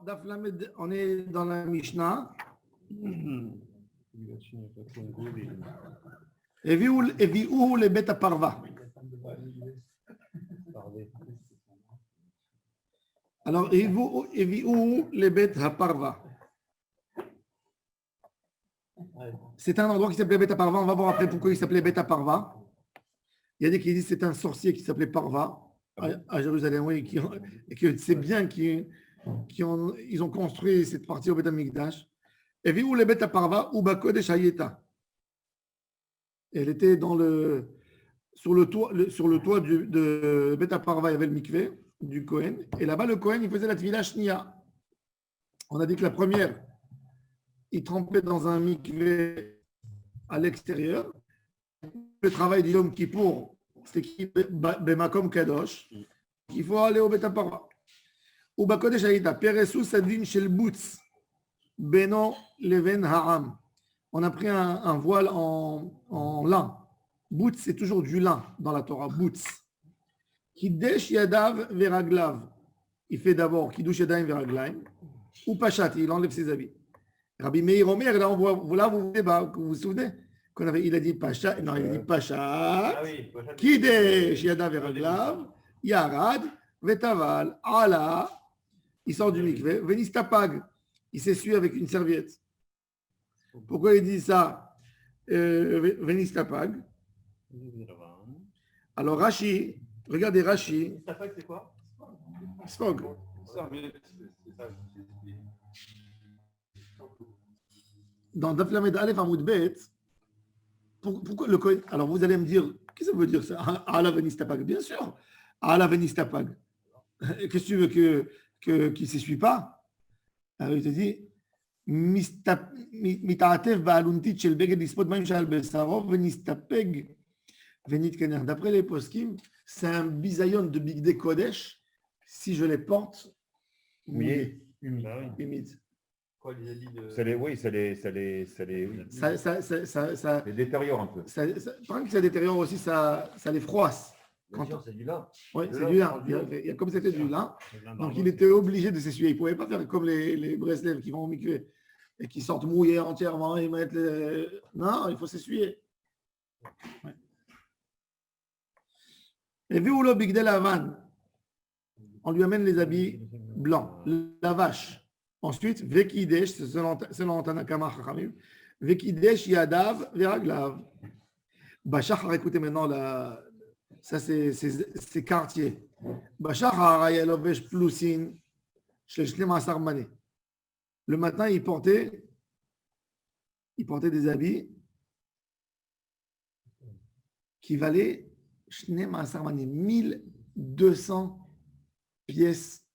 Daf Lamed, on est dans la Mishnah. Evi'u le bet parva. Alors, Evi'u le bet parva. C'est un endroit qui s'appelait Bet Parva. On va voir après pourquoi il s'appelait Bet Parva. Il y a des qui disent que c'est un sorcier qui s'appelait Parva à Jérusalem. Oui, et que c'est bien qu'ils ont construit cette partie au Bet Amikdash. Et vu où le Bet Parva ou Bakodesh Hayeta. Elle était sur le toit de Bet Parva, il y avait le mikvé du Kohen. Et là-bas, le Kohen, il faisait la Tvila Shnia. On a dit que la première, il trempait dans un mikvé à l'extérieur. Le travail du Yom Kippour, c'était qui Bemakom Kadosh. Il faut aller au Bet Parva. Ou Bakodesh Hayeta, Peresu Sadin Shel Butz, Beno Leven Haram. On a pris un voile en lin. Butz, c'est toujours du lin dans la Torah. Butz. Kiddush Yadav Veraglav. Il fait d'abord Kiddush Yadav Veraglaim. Ou Pachat, il enlève ses habits. Rabbi Meir Omer, là, on voit, là, vous vous souvenez il a dit Pachat, non, il a dit Pachat, Kiddush Yadav Veraglav, Yarad, Vetaval, Ala, il sort du mikveh, Venistapag, il s'essuie avec une serviette. Pourquoi il dit ça Venistapag. Alors Rashi, regardez Rashi. Venistapag, c'est quoi? Spog. Dans Daf Lamed Aleph Amud Bet, pourquoi le Kohen? Alors vous allez me dire, qu'est-ce que ça veut dire ça? Ala Venistapag, bien sûr. Ala Venistapag. Qu'est-ce que tu veux qu'il ne s'essuie pas? Alors il te dit d'après les poskim, c'est un bisayon de Bigdei Kodesh si je les porte humides. Quoi, les habits de... Ça les détériore un peu. Pas que ça détériore aussi, ça les froisse. Bien sûr, c'est du lin. Oui, c'est du lin. Comme c'était du lin, donc il était obligé de s'essuyer. Il ne pouvait pas faire comme les Breslev qui vont au mikvé et qui sortent mouillés entièrement. Et mettent Non, il faut s'essuyer. Ouais. Et vu où le Bigdei Lavan, on lui amène les habits blancs, la vache. Ensuite, Vekidesh, selon Tanakama Chachamim, Vekidesh Yadav Veraglav. Bachar, écoutez maintenant ça c'est quartier. Bachar Harayelovesh Plusin, chez Shlema Sarmané. Le matin, il portait des habits qui valaient Shlema Sarmané, 1200 pièces.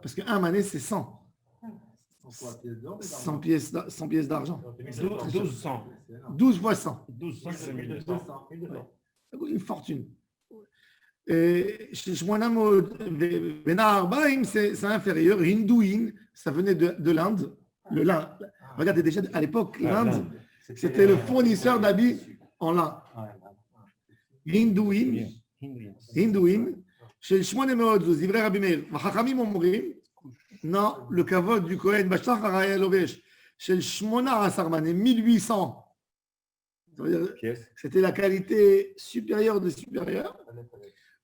Parce qu'un mané, c'est 100. 100 pièces d'argent. 1200. 12 fois 100. 1200, c'est 1200. Une fortune. Et chez Shmonamo, Benar Arbaim, c'est inférieur. Hindouin, ça venait de l'Inde. Le lin. Regardez, déjà à l'époque, l'Inde, c'était le fournisseur d'habits en lin. Hindouin. Chez Shmonamo, Zivrei Rabbi Meir, Chachamim Omrim, non, le kavod du Kohen, Bachar Harayelovesh, chez le Shmona Asarmané, 1800. C'était la qualité supérieure de supérieur.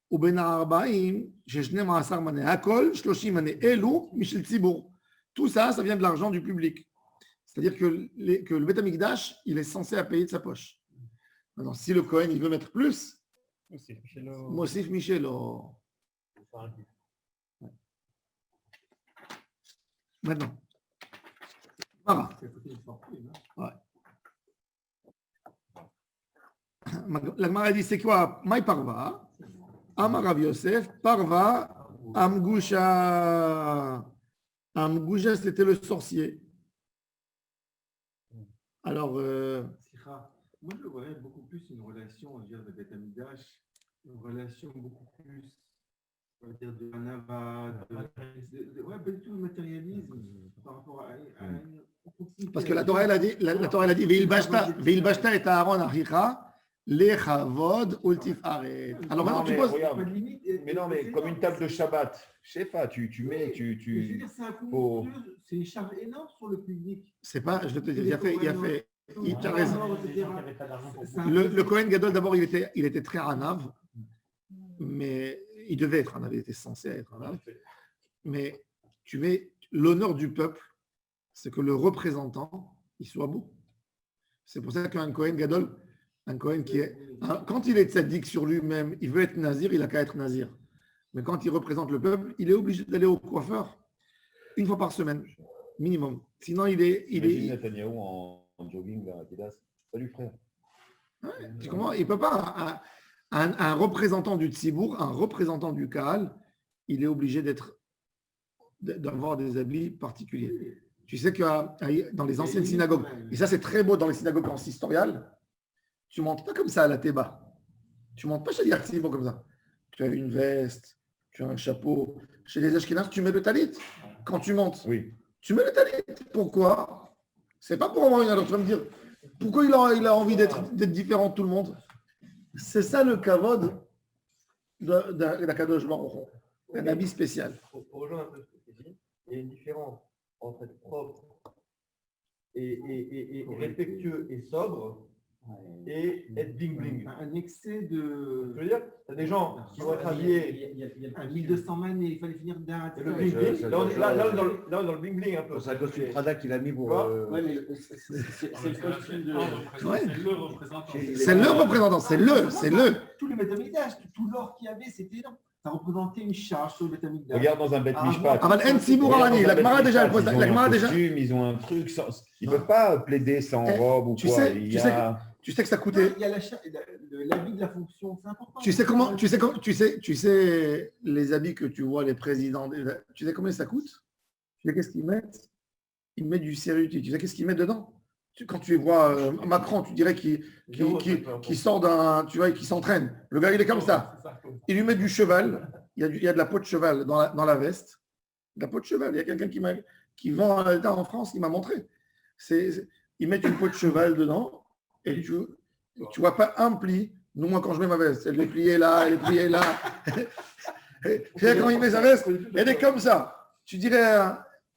Ou Benar Arbaim, chez Shnem Asarmané, Akol, Shloshimane, Elou, Michel Tzibour. Tout ça, ça vient de l'argent du public. C'est-à-dire que le Bet Amikdash, il est censé à payer de sa poche. Maintenant, si le Kohen, il veut mettre plus, Mosif Michelo. Maintenant. Voilà. Ouais. La Gemara dit c'est quoi? Maï Parva, Amar Rav Yosef, Parva, Amgusha. Amgusha, c'était le sorcier. Alors. Moi, je voyais beaucoup plus une relation, on va dire, de Bet Amikdash, une relation beaucoup plus, on va dire, de Hanava, pas du tout le matérialisme par rapport à parce que la Torah, elle a dit, Veil Bashta et Aaron Achicha, Lechavod ultifaret. Alors maintenant, tu poses. Regarde, mais non, mais comme une table de Shabbat, je sais pas, tu mets, Je veux dire, c'est un faut- coup, c'est une charge énorme sur le public. C'est pas, je vais te dire, il a fait. Il a raison. etc. Le Kohen Gadol, d'abord, il était très Hanav, mais il devait être Hanav, il était censé être Hanav. Mais tu mets l'honneur du peuple, c'est que le représentant, il soit beau. C'est pour ça qu'un Kohen Gadol, un Kohen qui est. Quand il est tzaddik sur lui-même, il veut être nazir, il n'a qu'à être nazir. Mais quand il représente le peuple, il est obligé d'aller au coiffeur une fois par semaine, minimum. Sinon, il est. Imagine Netanyahou en jogging là, à Adidas. Salut frère. Tu comprends? Il ne peut pas. Un représentant du Tzibour, un représentant du Kahal, il est obligé d'avoir des habits particuliers. Tu sais que dans les anciennes synagogues, et ça c'est très beau dans les synagogues consistoriales, tu ne montes pas comme ça à la Théba. Tu ne montes pas chez les Tzibour comme ça. Tu as une veste, tu as un chapeau. Chez les Ashkénazes, tu mets le talit. Quand tu montes, Oui. tu mets le talit. Pourquoi? C'est pas pour avoir une alors tu vas me dire, pourquoi il a envie d'être différent de tout le monde? C'est ça le kavod d'Akadosh Baruch Hu, un habit spécial. Pour rejoindre un peu ce que tu dis, il y a une différence entre être propre et respectueux et sobre et être bling-bling. Un excès de. Je veux dire, tu as des gens qui vont être habillés. À 1200 manées, il fallait finir d'un. Le bling-bling, là, on est dans le bling-bling un peu. C'est un costume Prada qu'il a mis pour. Ouais, mais c'est le costume de. Ouais. C'est le représentant. C'est le représentant, c'est le. Tout le Betamikdash, tout l'or qu'il y avait, c'était énorme. Ça représentait une charge sur le Betamikdash. Regarde dans un bête mishpat. Aval en Tzibour Arani, la Gemara déjà, elle pose la Gemara déjà. Ils ont un truc. Ils ne peuvent pas plaider sans robe ou tu quoi. sais- Il tu y sais a- Tu sais que ça coûtait. Il y a l'habit de la fonction, c'est important. Tu sais les habits que tu vois les présidents. Tu sais combien ça coûte? Tu sais qu'est-ce qu'ils mettent? Ils mettent du céruti. Tu sais qu'est-ce qu'ils mettent dedans? Quand tu vois Macron, tu dirais qu'il sort d'un, tu vois, qu'il s'entraîne. Le gars, il est comme ça. Il lui met du cheval. Il y a de la peau de cheval dans la veste. De la peau de cheval. Il y a quelqu'un qui vend un Alta en France, il m'a montré. Ils mettent une peau de cheval dedans et tu vois pas un pli. Nous, moi, quand je mets ma veste, elle est pliée là, elle est pliée là. Et quand il met sa veste, elle est comme ça. Tu dirais,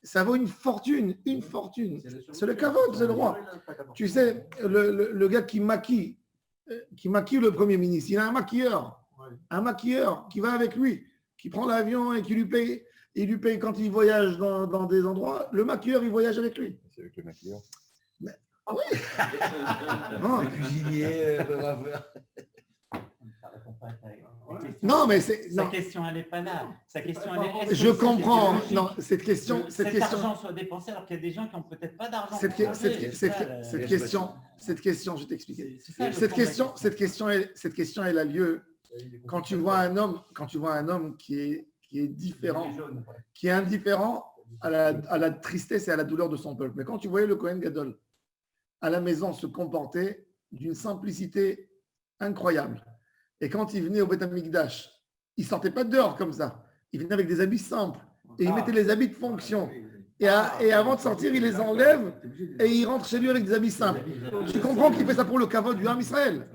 ça vaut une fortune, une fortune. C'est le kavod, c'est le roi. Tu sais, le gars qui maquille le Premier ministre, il a un maquilleur qui va avec lui, qui prend l'avion et qui lui paye quand il voyage dans des endroits. Le maquilleur, il voyage avec lui. C'est avec le maquilleur. Ah oui. Non. Le cuisinier, Non, mais c'est. Sa Non. question, elle n'est pas là. Sa question, elle est. est-ce Je que c'est comprends. physiologique Non, cette que question. cet argent soit dépensé alors qu'il y a des gens qui n'ont peut-être pas d'argent. Cette pour manger, cette question, je vais t'expliquer. c'est ça, le Cette fond de la question, elle a lieu quand tu vois un homme qui est différent, qui est indifférent à la tristesse et à la douleur de son peuple. Mais quand tu voyais le Kohen Gadol à la maison se comporter d'une simplicité incroyable, et quand il venait au Beth Amikdash, il sortait pas dehors comme ça. Il venait avec des habits simples et il mettait les habits de fonction. Et avant de sortir, il les enlève et il rentre chez lui avec des habits simples. Tu comprends qu'il fait ça pour le kavod du Ham Israël.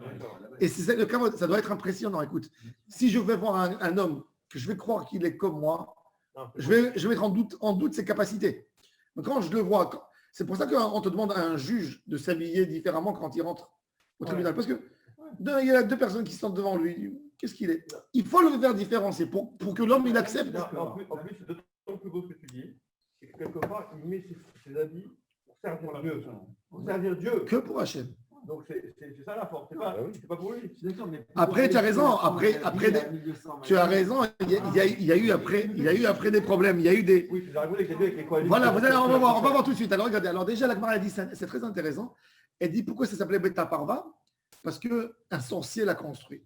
Et c'est le kavod, ça doit être impressionnant. Écoute, si je vais voir un homme que je vais croire qu'il est comme moi, je vais mettre en doute ses capacités. Mais quand je le vois, c'est pour ça qu'on te demande à un juge de s'habiller différemment quand il rentre au tribunal. Parce que il y a deux personnes qui sont devant lui. Qu'est-ce qu'il est? Il faut le faire différencier pour que l'homme il accepte. En plus, c'est d'autant plus beau ce que tu dis. C'est que quelque part, il met ses habits pour servir Dieu. Pour servir Dieu. Que pour Hachem. Donc c'est ça la force. C'est pas pour lui. Après, tu as raison. Après, tu as raison. Il y a eu après des problèmes. Il y a eu des. Oui, tu as rigolé avec les coalitions. Voilà, on va voir tout de suite. Alors, regardez. Alors, déjà, la Gemara a dit, c'est très intéressant. Elle dit pourquoi ça s'appelait Beta Parva? Parce qu'un sorcier l'a construit.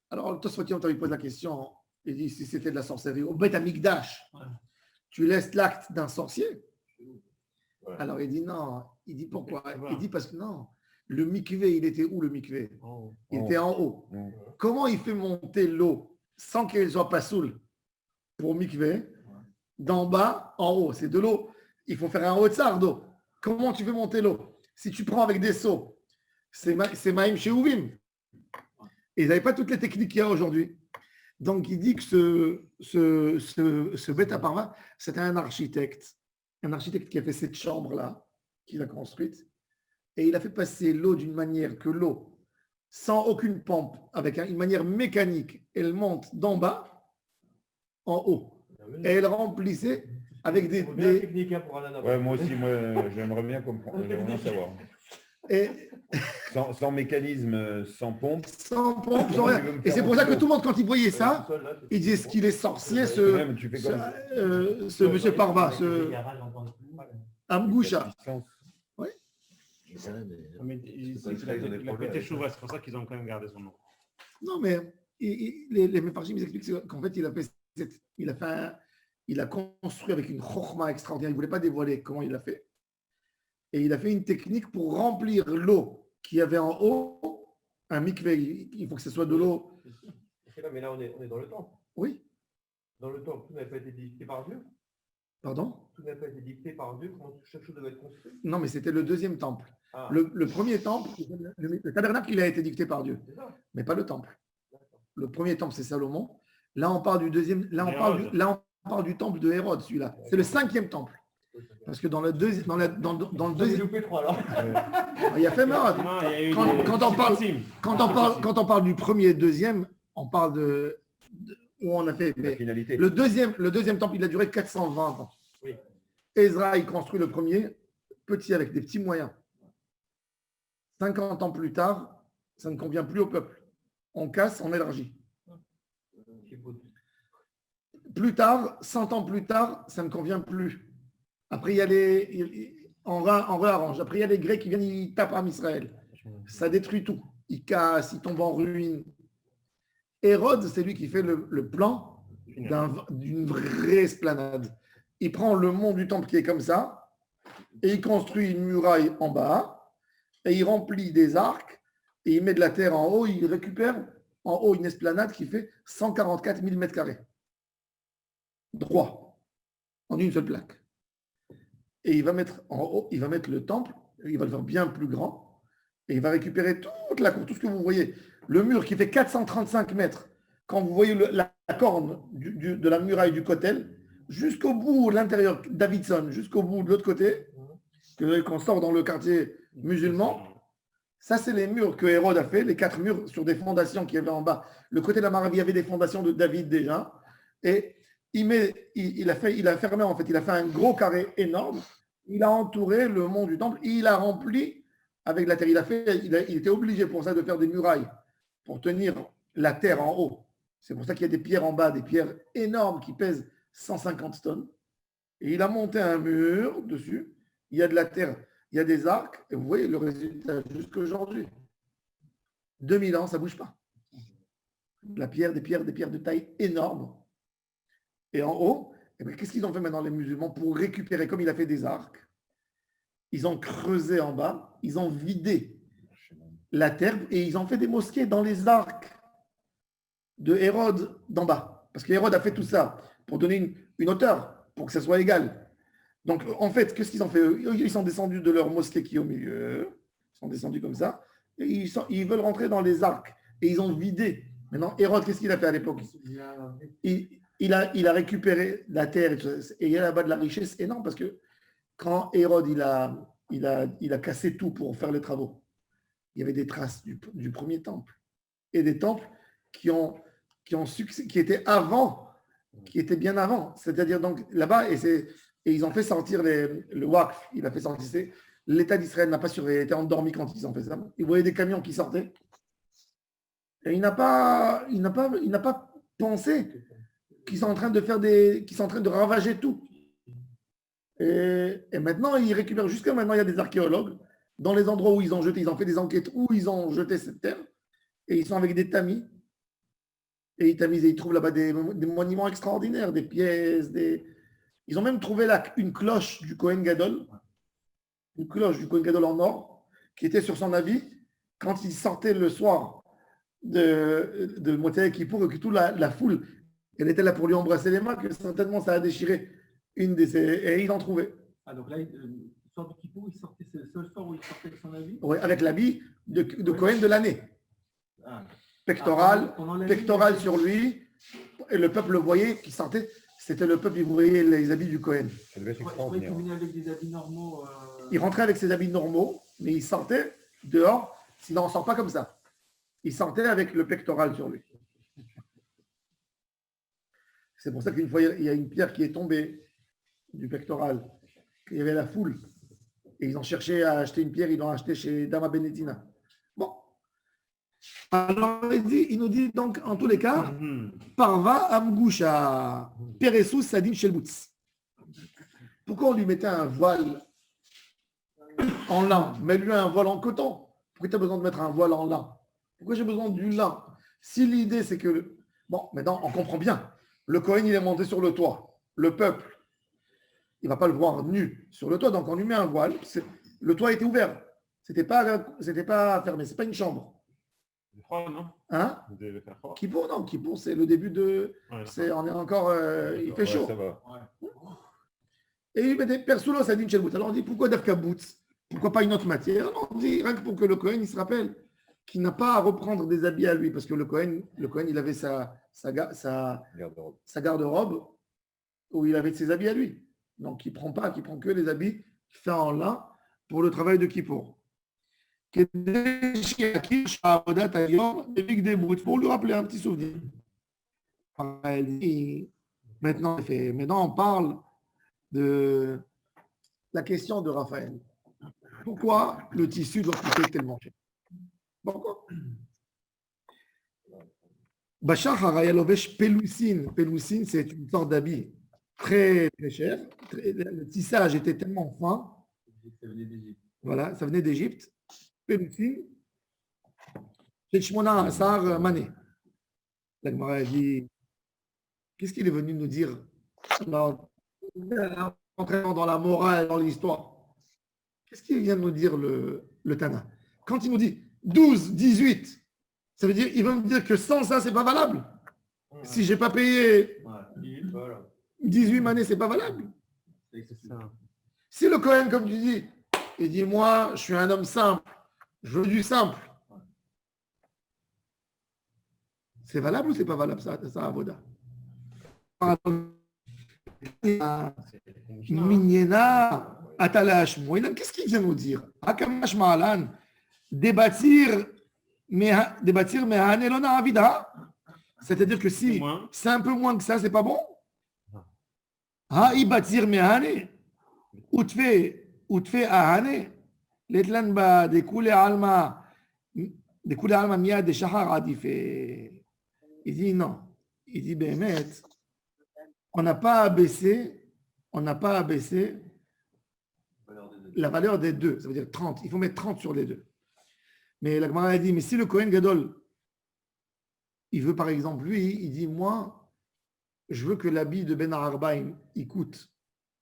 Alors, Tosfot Yom lui pose la question. Il dit si c'était de la sorcellerie. Au Bet Amikdash, tu laisses l'acte d'un sorcier? Ouais. Alors, il dit non. Il dit pourquoi? Il dit parce que non. Le mikvé, il était où le mikvé? Il était en haut. Comment il fait monter l'eau sans qu'elle soit pas saoule pour mikvé? D'en bas en haut, c'est de l'eau. Il faut faire un haut d'eau. Comment tu fais monter l'eau? Si tu prends avec des seaux, c'est Maïm chez Ouvim. Et ils n'avaient pas toutes les techniques qu'il y a aujourd'hui. Donc, il dit que ce Beth Parva, c'était un architecte qui a fait cette chambre-là, qu'il a construite. Et il a fait passer l'eau d'une manière que l'eau, sans aucune pompe, avec une manière mécanique, elle monte d'en bas en haut. Et elle remplissait avec des... technique hein, pour un ananas. Ouais, moi aussi, j'aimerais bien comprendre, j'aimerais bien savoir. Et Sans mécanisme, sans pompe. sans pompe, sans rien. Et c'est pour ça que tout le monde, quand il voyait ça, il disait qu'il est sorcier, ce monsieur Parva, ce Amgoucha. Mais il a pété Chouva, c'est pour ça qu'ils ont quand même gardé son nom. Non, mais les Mefarshim, ils expliquent qu'en fait, il a construit avec une chokhma extraordinaire. Il ne voulait pas dévoiler comment il a fait. Et il a fait une technique pour remplir l'eau qu'il y avait en haut, un mikvé. Il faut que ce soit de l'eau. Mais là, on est dans le temple. Oui. Dans le temple, tout n'a pas été dicté par Dieu. Pardon? Tout n'a pas été dicté par Dieu. Comment chaque chose devait être construite. Non, mais c'était le deuxième temple. Ah. Le premier temple, le tabernacle, il a été dicté par Dieu, C'est ça. mais pas le temple. D'accord. Le premier temple, c'est Salomon. Là, on parle du deuxième. Là, on parle du temple de Hérode, celui-là. C'est le 5e temple. Parce que dans le deuxième. Dans le deuxième. loupé 3 alors. Il y a fait Hérode. Non, il y a eu Quand on parle du premier et deuxième, on parle de où on a fait. La finalité. Le deuxième temple, il a duré 420 ans. Oui. Ezra, il construit le premier, petit, avec des petits moyens. 50 ans plus tard, ça ne convient plus au peuple. On casse, on élargit. Plus tard, 100 ans plus tard, ça ne convient plus. Après, il y a on réarrange. Après, il y a les Grecs qui viennent, ils tapent en Israël. Ça détruit tout. Ils cassent, ils tombent en ruine. Hérode, c'est lui qui fait le plan d'une vraie esplanade. Il prend le mont du temple qui est comme ça et il construit une muraille en bas et il remplit des arcs et il met de la terre en haut. Il récupère en haut une esplanade qui fait 144 000 mètres carrés. Droit, en une seule plaque. Et il va mettre en haut, il va mettre le temple, il va le faire bien plus grand et il va récupérer toute la cour, tout ce que vous voyez. Le mur qui fait 435 mètres, quand vous voyez la corne de la muraille du Kotel, jusqu'au bout de l'intérieur, Davidson, jusqu'au bout de l'autre côté, qu'on sort dans le quartier musulman, ça c'est les murs que Hérode a fait, les 4 murs sur des fondations qu'il y avait en bas. Le côté de la Maravie, il y avait des fondations de David déjà, et il a fermé en fait, il a fait un gros carré énorme, il a entouré le mont du temple, il a rempli avec la terre. Il était obligé pour ça de faire des murailles pour tenir la terre en haut. C'est pour ça qu'il y a des pierres en bas, des pierres énormes qui pèsent 150 tonnes. Et il a monté un mur dessus. Il y a de la terre, il y a des arcs. Et vous voyez le résultat jusqu'à aujourd'hui. 2000 ans, ça ne bouge pas. La pierre, des pierres de taille énorme. Et en haut, qu'est-ce qu'ils ont fait maintenant les musulmans pour récupérer, comme il a fait des arcs? Ils ont creusé en bas, ils ont vidé la terre et ils ont fait des mosquées dans les arcs de Hérode d'en bas. Parce que Hérode a fait tout ça pour donner une hauteur, pour que ça soit égal. Donc, en fait, qu'est-ce qu'ils ont fait? Ils sont descendus de leur mosquée qui est au milieu. Ils sont descendus comme ça. Et ils veulent rentrer dans les arcs. Et ils ont vidé. Maintenant, Hérode, qu'est-ce qu'il a fait à l'époque? Il a récupéré la terre. Et il y a là-bas de la richesse énorme parce que quand Hérode, il a cassé tout pour faire les travaux, il y avait des traces du premier temple. Et des temples qui étaient avant, qui étaient bien avant. C'est-à-dire donc là-bas, et ils ont fait sortir le Waqf, il a fait sortir. L'État d'Israël n'a pas surveillé, il était endormi quand ils ont fait ça. Il voyait des camions qui sortaient. Et il n'a pas pensé qu'ils sont en train de qu'ils sont en train de ravager tout. Et maintenant, ils récupèrent, jusqu'à maintenant, il y a des archéologues dans les endroits où ils ont jeté, ils ont fait des enquêtes où ils ont jeté cette terre, et ils sont avec des tamis. Et ils tamisent et ils trouvent là-bas des monuments extraordinaires, des pièces, Ils ont même trouvé une cloche du Kohen Gadol, une cloche du Kohen Gadol en or, qui était sur son habit quand il sortait le soir de Motzei Kippour et que toute la foule, elle était là pour lui embrasser les mains, que certainement ça a déchiré une de ses... Et ils l'ont trouvé. Ah, donc là, le soir de Kippour, c'est le seul soir où il sortait avec son habit? Oui, avec l'habit de Kohen de l'année. Ah. pectoral, On enlève pectoral sur lui, et le peuple le voyait, qui sentait, c'était le peuple, il voyait les habits du Cohen. Ça devait être Je croyais qu'il extraordinaire. venait avec des habits normaux. Il rentrait avec ses habits normaux, mais il sortait dehors, sinon on ne sort pas comme ça. Il sortait avec le pectoral sur lui. C'est pour ça qu'une fois, il y a une pierre qui est tombée du pectoral. Il y avait la foule. Et ils ont cherché à acheter une pierre, ils l'ont acheté chez Dama Benetina. Bon. Alors, il nous dit donc, en tous les cas, Parva Amgusha, Peresus Sadim Shelbutz. Pourquoi on lui mettait un voile en lin? Mets-lui un voile en coton. Pourquoi tu as besoin de mettre un voile en lin? Pourquoi j'ai besoin du lin? Si l'idée, c'est que... Bon, maintenant, on comprend bien. Le Cohen, il est monté sur le toit. Le peuple, il ne va pas le voir nu sur le toit. Donc, on lui met un voile. Le toit était ouvert. C'était pas fermé. Ce n'est pas une chambre. C'est froid, non? Hein? Vous devez le faire froid. Kippour, non. Kippour, c'est le début de... Ouais, on est encore... il fait chaud. Ça va. Et il met des persoulos à Din Shelbout. Alors, on dit, pourquoi Dafka Boots? Pourquoi pas une autre matière? On dit, rien que pour que le Cohen, il se rappelle qu'il n'a pas à reprendre des habits à lui. Parce que le Cohen il avait sa garde-robe où il avait ses habits à lui. Donc, il ne prend que les habits faits en lin pour le travail de Kippour. Pour lui rappeler un petit souvenir. Maintenant, on parle de la question de Raphaël. Pourquoi le tissu doit coûter tellement cher? Pourquoi? Bachar Harayalovech Peloussine. Peloussine, c'est une sorte d'habit très, très cher. Le tissage était tellement fin. Ça venait d'Égypte. Voilà, ça venait d'Égypte. Peloussine. C'est Shmona Asar Mané. La Gemara a dit, qu'est-ce qu'il est venu nous dire entrant dans la morale, dans l'histoire? Qu'est-ce qu'il vient de nous dire le Tana? Quand il nous dit 12, 18, ça veut dire, il veut me dire que sans ça, c'est pas valable. Si j'ai pas payé 18 manées, c'est pas valable. Si le Cohen, comme tu dis, il dit, moi, je suis un homme simple, je veux du simple. C'est valable ou c'est pas valable, ça Avoda? Mignena, Atalash, Moïlan, qu'est-ce qu'il vient nous dire? Akamash Ma'alan, débattir, Mehanelona Avida. C'est-à-dire que si c'est un peu moins que ça, c'est pas bon? Ha, Ibatir Mehane, Outfe Ahane, Letlan ba de Kule Alma, Mia de Shahar Adifé. Il dit non. Il dit, Bémet, on n'a pas abaissé la valeur des deux. Ça veut dire 30. Il faut mettre 30 sur les deux. Mais la Gemara a dit, mais si le Kohen Gadol, il veut par exemple, lui, il dit, moi, je veux que l'habit de Ben Arbaim, il coûte.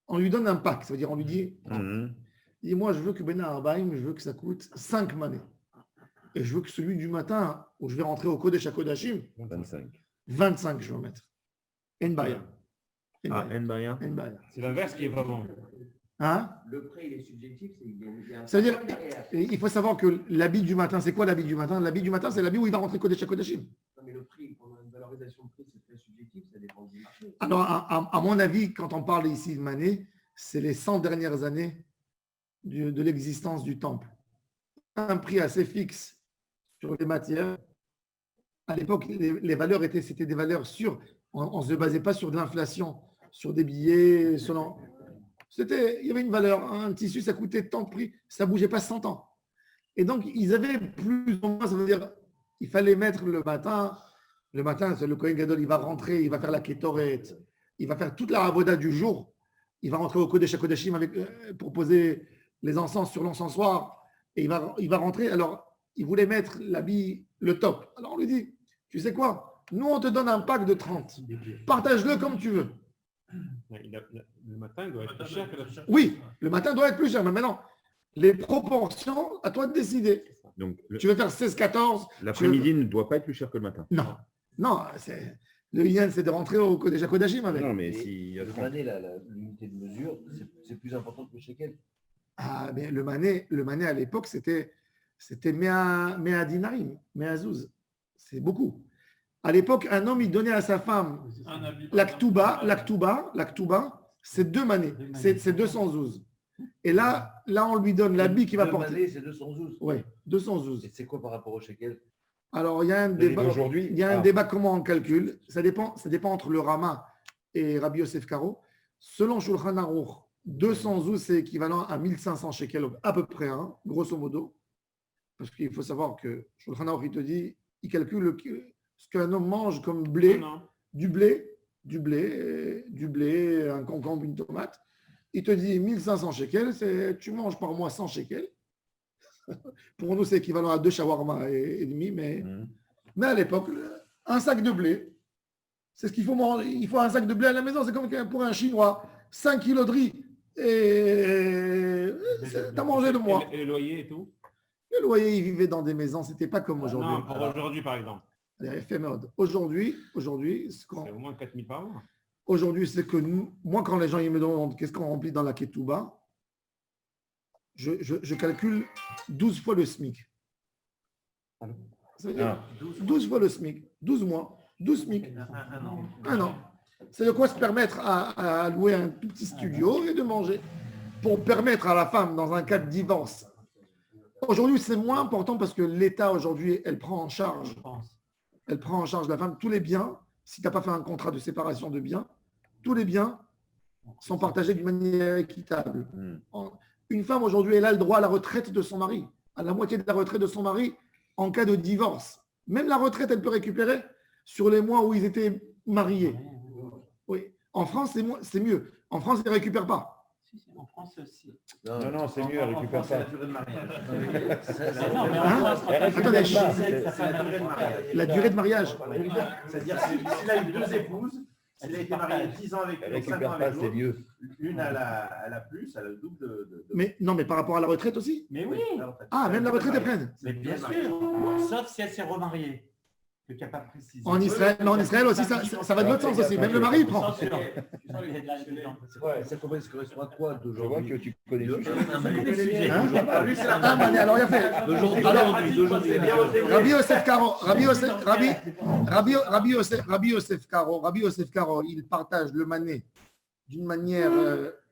On lui donne un pack. Ça veut dire, on lui dit, il dit, moi, je veux que Ben Arbaim, je veux que ça coûte 5 manées. Et je veux que celui du matin, où je vais rentrer au Kodesh HaKodashim, 25 je veux mettre. Enbaya. Enbaya. C'est l'inverse qui est pas bon. Hein? Le prix, il est subjectif. Ça veut dire, il faut savoir que l'habit du matin, c'est quoi l'habit du matin? L'habit du matin, c'est l'habit où il va rentrer Kodesh HaKodashim. Non, mais le prix, pour une valorisation de prix, c'est très subjectif, ça dépend du marché. Alors, à mon avis, quand on parle ici de Mané, c'est les 100 dernières années de l'existence du temple. Un prix assez fixe sur les matières. À l'époque, les valeurs c'était des valeurs sûres. On ne se basait pas sur de l'inflation, sur des billets, selon. Il y avait une valeur. Un tissu, ça coûtait tant de prix, ça ne bougeait pas 100 ans. Et donc, ils avaient plus ou moins, ça veut dire, il fallait mettre le matin, le Kohen Gadol, il va rentrer, il va faire la Ketoret, il va faire toute la Avoda du jour, il va rentrer au Kodesh HaKodashim pour poser les encens sur l'encensoir, et il va rentrer. Alors, il voulait mettre l'habit, le top. Alors, on lui dit, tu sais quoi? Nous, on te donne un pack de 30. Partage-le comme tu veux. Le matin, il doit être plus cher que la. Oui, le matin doit être plus cher. Mais maintenant, les proportions, à toi de décider. Donc, Tu veux faire 16-14? l'après-midi ne doit pas être plus cher que le matin. Non. Non, le yen, c'est de rentrer au Kodesh HaKodashim avec. Non, mais s'il y a Le 30. mané, l'unité de mesure, c'est plus important que le shekel. Ah, mais le mané à l'époque, c'était Mea Dinarim, Mea Zouz. C'est beaucoup. À l'époque, un homme, il donnait à sa femme la Ktouba, c'est 2 manées, c'est 212. Et là, on lui donne l'habit qui va porter. Manées, c'est 212. Oui, 212. Et c'est quoi par rapport au shekel? Alors, il y a un débat. Aujourd'hui, Il y a un débat comment on calcule. Ça dépend entre le Rama et Rabbi Yosef Karo. Selon Shulchan Aruch, 212, c'est équivalent à 1500 shekels, à peu près, hein, grosso modo. Parce qu'il faut savoir que Shulchan Aruch, il te dit, il calcule ce qu'un homme mange comme blé, du blé, un concombre, une tomate. Il te dit 1500 shekels, tu manges par mois 100 shekels. Pour nous, c'est équivalent à 2 shawarma et demi, mais à l'époque, un sac de blé, c'est ce qu'il faut manger. Il faut un sac de blé à la maison, c'est comme pour un Chinois, 5 kilos de riz, et tu as mangé de moi. Et le loyer et tout? Le loyer, ils vivaient dans des maisons, c'était pas comme aujourd'hui. Non, pour aujourd'hui, par exemple. Aujourd'hui, C'est au moins 4000 par mois. Aujourd'hui, c'est que moi, quand les gens ils me demandent qu'est-ce qu'on remplit dans la ketouba, je calcule 12 fois le SMIC. Ça veut dire 12 fois le SMIC, 12 mois, 12 SMIC. Un an. C'est de quoi se permettre à louer un tout petit studio et de manger. Pour permettre à la femme, dans un cas de divorce. Aujourd'hui, c'est moins important parce que l'État, aujourd'hui, elle prend en charge la femme, tous les biens. Si tu n'as pas fait un contrat de séparation de biens, tous les biens sont partagés d'une manière équitable. Une femme, aujourd'hui, elle a le droit à la retraite de son mari, à la moitié de la retraite de son mari en cas de divorce. Même la retraite, elle peut récupérer sur les mois où ils étaient mariés. Oui. En France, c'est mieux. En France, ils ne récupèrent pas. En France aussi. Non, c'est mieux, elle ne récupère pas. La durée de mariage. Non, mais en France, attendez, la durée de mariage. C'est-à-dire s'il a eu 2 épouses, s'il a été marié 10 ans avec Elle une, 5 ans récupère pas, avec c'est l'autre, mieux. une elle a plus, elle a le double de... Mais par rapport à la retraite aussi. Mais oui. Ah, même la retraite, elle prenne. Mais bien sûr. Sauf si elle s'est remariée. Que tu n'as pas précisé. En Israël aussi, ça va de l'autre sens aussi. Même le mari, il prend. Ça correspond à quoi d'aujourd'hui? Je vois que tu connais le sujet. Alors, il a fait. Rabbi Yosef Karo, il partage le mané d'une manière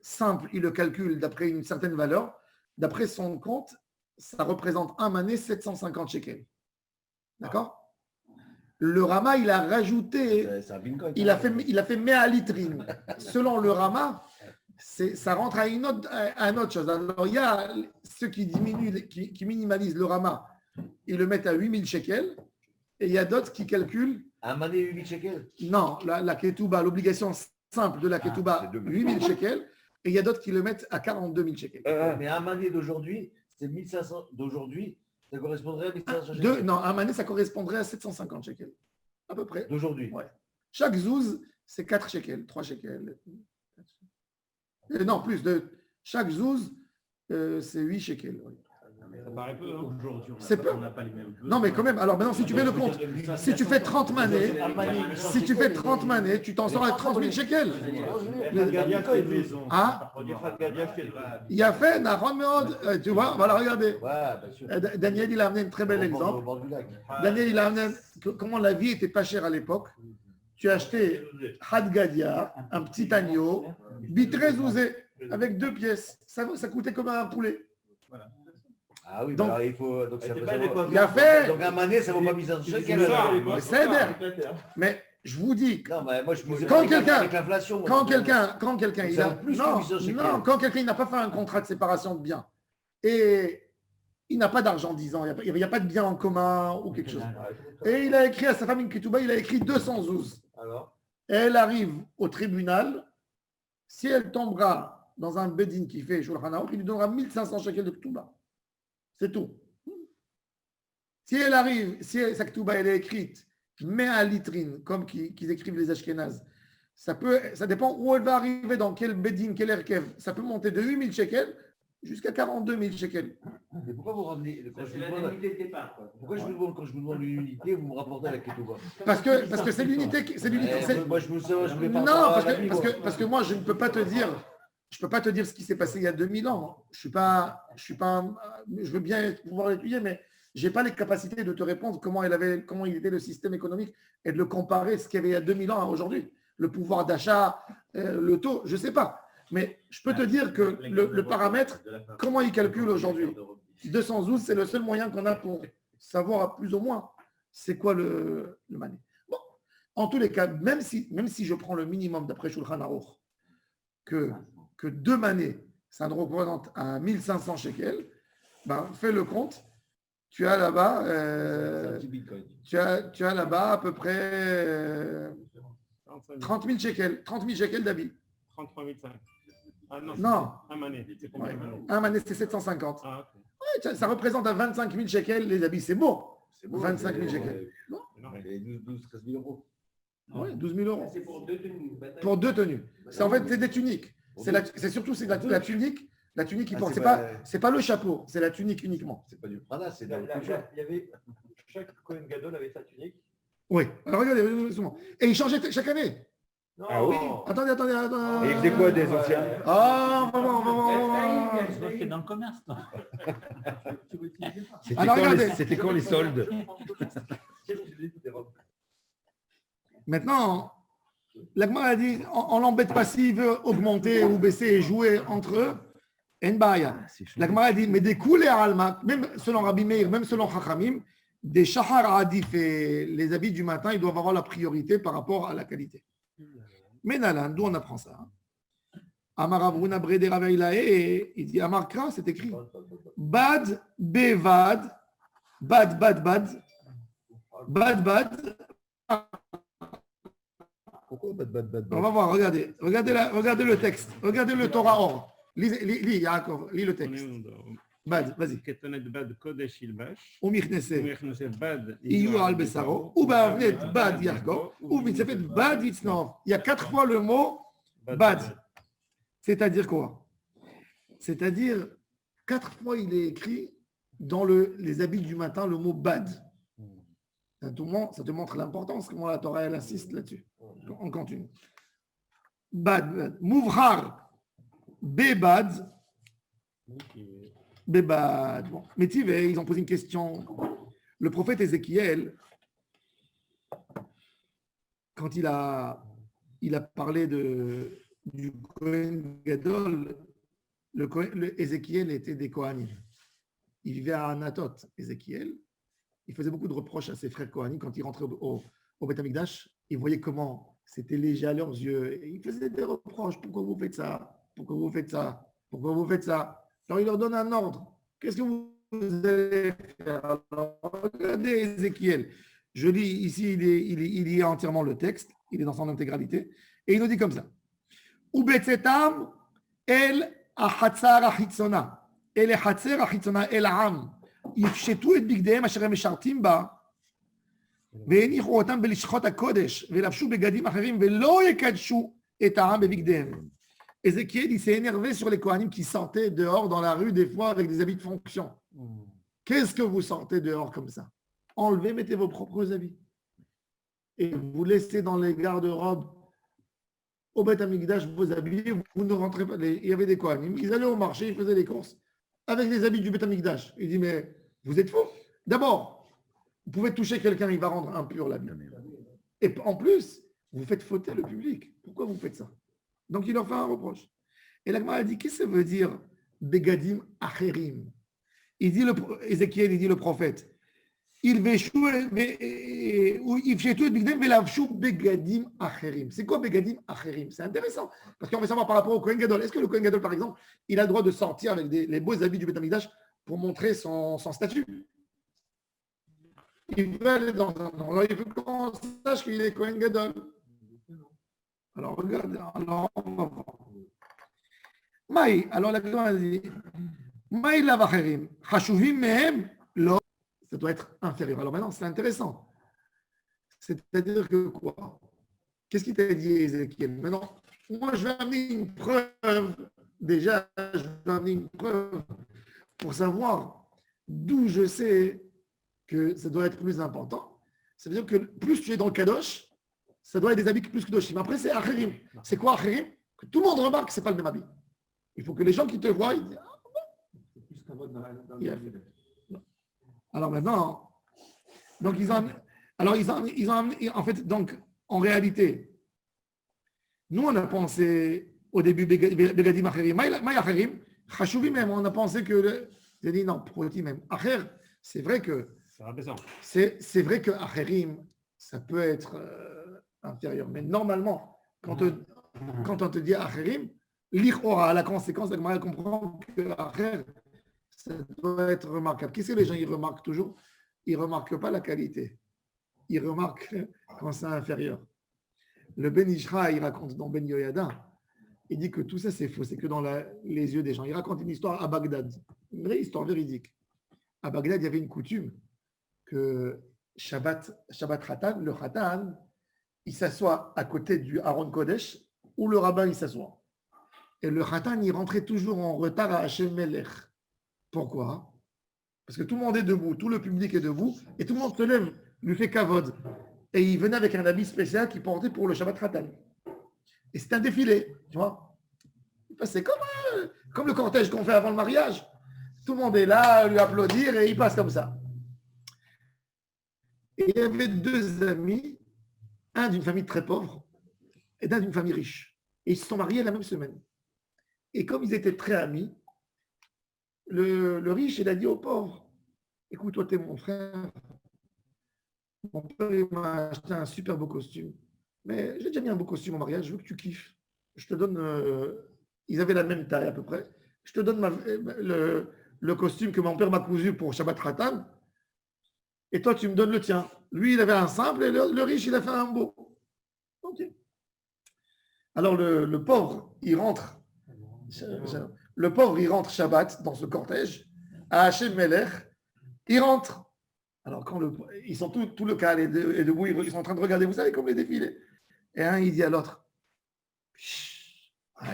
simple. Il le calcule d'après une certaine valeur. D'après son compte, ça représente un mané 750 shekels. D'accord? Le Rama, il a rajouté, il a fait méa litrine. Selon le Rama, ça rentre à une autre chose. Alors, il y a ceux qui diminuent, qui minimalisent le Rama, ils le mettent à 8000 shekels, et il y a d'autres qui calculent. Un mané 8000 shekels? Non, la ketouba, l'obligation simple de la ketouba, 8000 shekels, et il y a d'autres qui le mettent à 42 000 shekels. Mais un mané d'aujourd'hui, c'est 1500 d'aujourd'hui. Ça correspondrait à 1500 shekels? Non, un mané, ça correspondrait à 750 shekels, à peu près. D'aujourd'hui? Ouais. Chaque zouz, c'est 4 shekels, 3 shekels. Non, plus. Chaque zouz, c'est 8 shekels. Oui. Ça paraît peu, hein. C'est peu. Non, mais quand même, alors maintenant, si tu fais le compte, si tu fais 30 manées, tu t'en sors avec 30 000 shekels. Ah, il a fait, tu vois, voilà, regardez. Daniel, il a amené un très bel exemple. Daniel, il a amené comment la vie était pas chère à l'époque. Tu achetais Hadgadia, un petit agneau, bitré zouzé, avec 2 pièces. Ça coûtait comme un poulet. Ah oui, donc, alors il faut. Donc, ça il a fait. Donc un mané, ça ne vaut pas 1500 shekels. C'est mais je vous dis, non, mais moi, je quand quelqu'un, il n'a pas fait un contrat de séparation de biens et il n'a pas d'argent 10 ans, il n'y a pas de biens en commun ou quelque chose. Et il a écrit à sa femme une ketouba, il a écrit 212. Et elle arrive au tribunal. Si elle tombera dans un bedin qui fait Shulchan Aruch, il lui donnera 1500 shekels de ketouba. C'est tout. Si elle arrive, si sa ketouba elle est écrite, mais à litrine, comme qu'ils écrivent les Ashkénazes, ça dépend où elle va arriver, dans quel bedin, quel erkev. Ça peut monter de 8000 shekels jusqu'à 42 000 shekels. Mais pourquoi vous ramenez l'unité de départ. Pourquoi quand je vous demande une unité, vous me rapportez la ketouba? Parce que c'est l'unité. Moi, je voulais pas. Non, parce que moi, je ne peux pas te dire. Je peux pas te dire ce qui s'est passé il y a 2000 ans. Je veux bien pouvoir l'étudier, mais Je n'ai pas les capacités de te répondre comment il était le système économique et de le comparer ce qu'il y avait il y a 2000 ans à aujourd'hui. Le pouvoir d'achat, le taux, je ne sais pas. Mais je peux te dire que le paramètre, comment il calcule aujourd'hui 212, c'est le seul moyen qu'on a pour savoir plus ou moins c'est quoi le mané. Bon, en tous les cas, même si je prends le minimum d'après Shulchan Aruch, que 2 manés, ça représente à 1500 shekels, ben, fais le compte. Tu as là-bas, tu as là-bas à peu près 30 000 shekels, 30 000 shekels d'habits. 33 500. Ah non, Non. un mané. C'est combien Ouais. un mané? Un mané, c'est 750. Ah, ok. Ouais, ça représente à 25 000 shekels les habits. C'est beau. 25 000 shekels. Et 12-13 000 euros. Oui, 12 000 euros. C'est pour 2 tenues. Pour 2 tenues. C'est en fait c'est des tuniques. C'est surtout la tunique. La tunique qui porte. C'est pas le chapeau, c'est la tunique uniquement. C'est pas du Prada, c'est de la Il y avait, chaque Kohen Gadol avait sa tunique. Oui. Alors regardez, et il changeait chaque année. Non. Ah oui. Attendez. Et il faisait quoi des anciens? Ah, on va voir. Je vois que dans le commerce, non? Alors, regardez. C'était quand les soldes? Maintenant, l'Agma a dit, on l'embête pas s'il veut augmenter ou baisser et jouer entre eux. Enbaya. L'Agma a dit, mais des coulées à Alma, même selon Rabbi Meir, même selon Chachamim, des shahar adif et les habits du matin, ils doivent avoir la priorité par rapport à la qualité. Mais Nalan, d'où on apprend ça? Amar Avruna Brede Raveilae, il dit Amar Kra, c'est écrit. Bad, Bevad, Bad. Pourquoi bad? On va voir, regardez le texte, regardez le Torah Or. Lis, Yaakov, lis le texte. Bad, vas-y. Ketonet bad kodesh ilbash. Umirnese, Umirnese bad. Iyu al Besaro, ou Bavnet, Bad Yarko, ou Mitzefet, Bad Vitznov. Il y a 4 fois le mot Bad. C'est-à-dire quoi? C'est-à-dire, 4 fois il est écrit dans les habits du matin le mot Bad. Ça te montre l'importance, comment la Torah elle insiste là-dessus. On continue. Bad. Mouvrar. Bebad. Bebad. Bon. Mais ils ont posé une question. Le prophète Ézéchiel, quand il a parlé du Kohen Gadol, le Ézéchiel était des Kohanim. Il vivait à Anatot, Ézéchiel. Il faisait beaucoup de reproches à ses frères Kohanim quand il rentrait au Beth Amikdash. Il voyait comment c'était léger à leurs yeux. Et il faisait des reproches. Pourquoi vous faites ça? Pourquoi vous faites ça? Pourquoi vous faites ça? Alors il leur donne un ordre. Qu'est-ce que vous allez faire? Alors, regardez Ézéchiel. Je lis ici, il lit entièrement le texte. Il est dans son intégralité. Et il nous dit comme ça. Ubetzetam el achatzar achitzona. El achatzar achitzona el am. יפשטו את בגדיהם אשר הם משרתים בה והניחו אותם בלשכות הקודש ולבשו בגדים אחרים ולא יקדשו את העם בבגדיהם. Ézéchiel, il s'est énervé sur les Kohanim qui sortaient dehors dans la rue des fois avec des habits de fonction. Qu'est-ce que vous sortez dehors comme ça? Enlevez, mettez vos propres habits. Et vous laissez dans les garde-robes au Beth Amikdash vos habits, vous ne rentrez pas. Il y avait des Kohanim, ils allaient au marché, ils faisaient les courses avec les habits du Beth Amikdash. Il dit, mais vous êtes fous. D'abord, vous pouvez toucher quelqu'un, il va rendre impur l'habit. Et en plus, vous faites fauter le public. Pourquoi vous faites ça? Donc, il leur fait un reproche. Et l'Agma a dit, qu'est-ce que ça veut dire Begadim Acherim? Il dit, Ézéchiel, il dit le prophète, c'est quoi Begadim Acherim? C'est intéressant, parce qu'on veut savoir par rapport au Kohen Gadol. Est-ce que le Kohen Gadol, par exemple, il a le droit de sortir avec les beaux habits du Beth Amikdash pour montrer son statut? Il veut aller dans un endroit, il veut qu'on sache qu'il est Kohen Gadol. Alors, regardez, alors on va voir. Maï, alors la question a dit, Maï la vacherim, chashuvim mehem, lo. Ça doit être inférieur. Alors maintenant, c'est intéressant. C'est-à-dire que quoi? Qu'est-ce qu'il t'a dit, Ézéchiel? Maintenant, moi, je vais amener une preuve. Déjà, je vais amener une preuve pour savoir d'où je sais que ça doit être plus important. Ça veut dire que plus tu es dans le Kadosh, ça doit être des habits plus Kedoshim. Après, c'est Acherim. C'est quoi Acherim? Que tout le monde remarque que ce n'est pas le même habit. Il faut que les gens qui te voient, ils disent, ah, bon. Alors maintenant, donc ils ont amené, en fait, donc en réalité, nous on a pensé au début Begadim Acherim, Maï Acherim, Chashuvim même, on a pensé que, j'ai dit non, Proti même. Acher, c'est vrai que C'est rabaissant. c'est vrai que Acherim, ça peut être inférieur, mais normalement, quand on te dit Acherim, l'Ichora, la conséquence, la Gemara comprend que Acher, ça doit être remarquable. Qu'est-ce que les gens ils remarquent toujours? Ils ne remarquent pas la qualité. Ils remarquent quand c'est inférieur. Le Ben Ishra, il raconte dans Ben Yoyada, il dit que tout ça c'est faux, c'est que dans les yeux des gens. Il raconte une histoire à Bagdad, une vraie histoire véridique. À Bagdad, il y avait une coutume que Shabbat Khatan, le Khatan, il s'assoit à côté du Aaron Kodesh où le rabbin il s'assoit. Et le Khatan, il rentrait toujours en retard à Hachem Melech. Pourquoi? Parce que tout le monde est debout, tout le public est debout, et tout le monde se lève, lui fait kavod. Et il venait avec un habit spécial qu'il portait pour le Shabbat Khatan. Et c'est un défilé, tu vois. C'est comme le cortège qu'on fait avant le mariage. Tout le monde est là, lui applaudir, et il passe comme ça. Et il y avait deux amis, un d'une famille très pauvre et d'un d'une famille riche. Et ils se sont mariés la même semaine. Et comme ils étaient très amis, le riche, il a dit au pauvre, écoute, toi, t'es mon frère. Mon père, il m'a acheté un super beau costume. Mais j'ai déjà mis un beau costume au mariage, je veux que tu kiffes. Je te donne, ils avaient la même taille à peu près. Je te donne le costume que mon père m'a cousu pour Shabbat Khatan. Et toi, tu me donnes le tien. Lui, il avait un simple et le riche, il a fait un beau. Ok. Alors, le pauvre, il rentre. Le pauvre, il rentre Shabbat dans ce cortège. À Hachem Melech, il rentre. Alors, quand ils sont tout le cas est debout, ils sont en train de regarder, vous savez, comme les défilés. Et un, il dit à l'autre,